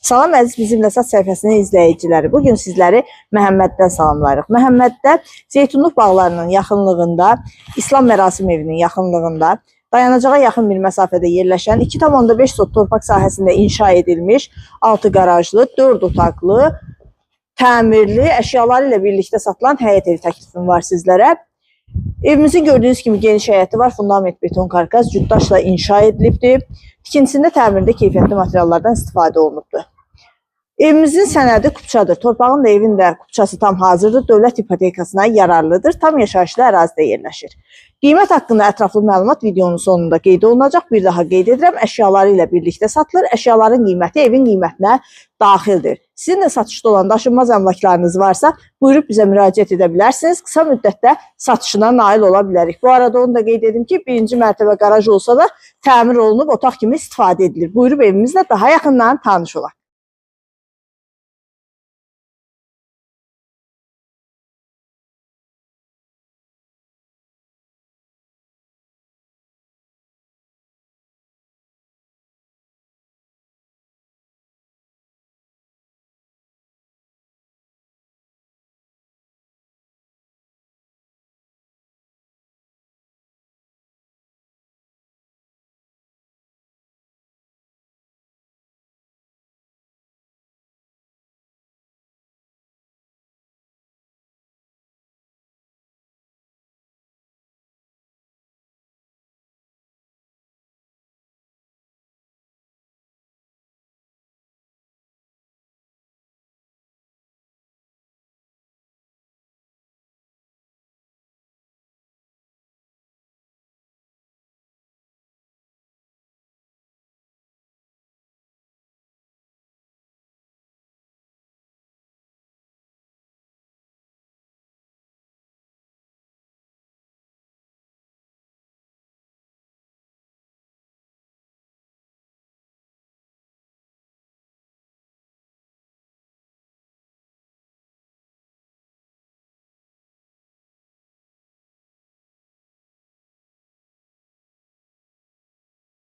Salam əziz bizim Ləsat səhifəsinin izləyiciləri. Bugün sizləri Məhəmməddən salamlayırıq. Məhəmməddə Zeytunluq bağlarının yaxınlığında, İslam mərasim evinin yaxınlığında, dayanacağa yaxın bir məsafədə yerləşən 2,5 sot torpaq sahəsində inşa edilmiş 6 qarajlı, 4 otaqlı, təmirli, əşyaları ilə birlikdə satılan həyət evi təklifim var sizlərə. Evimizin gördüyünüz kimi geniş həyəti var, fundament beton karkas, cütdaşla inşa edilibdir. Tikintisində təmirdə keyfiyyətli materiallardan istifadə olunubdur. Evimizin sənədi kupçadır. Torpağın da evin də kupçası tam hazırdır. Dövlət ipotekasına yararlıdır. Tam yaşayışlı ərazidə yerləşir. Qiymət haqqında ətraflı məlumat videonun sonunda qeyd olunacaq. Bir daha qeyd edirəm, əşyaları ilə birlikdə satılır. Əşyaların qiyməti evin qiymətinə daxildir. Sizin də satışda olan daşınmaz əmlaklarınız varsa, buyurub bizə müraciət edə bilərsiniz. Qısa müddətdə satışına nail ola bilərik. Bu arada onu da qeyd edim ki, birinci mərtəbə qaraj olsa da təmir olunub otaq kimi istifadə edilir. Buyurub evimizlə daha yaxından tanış olaq.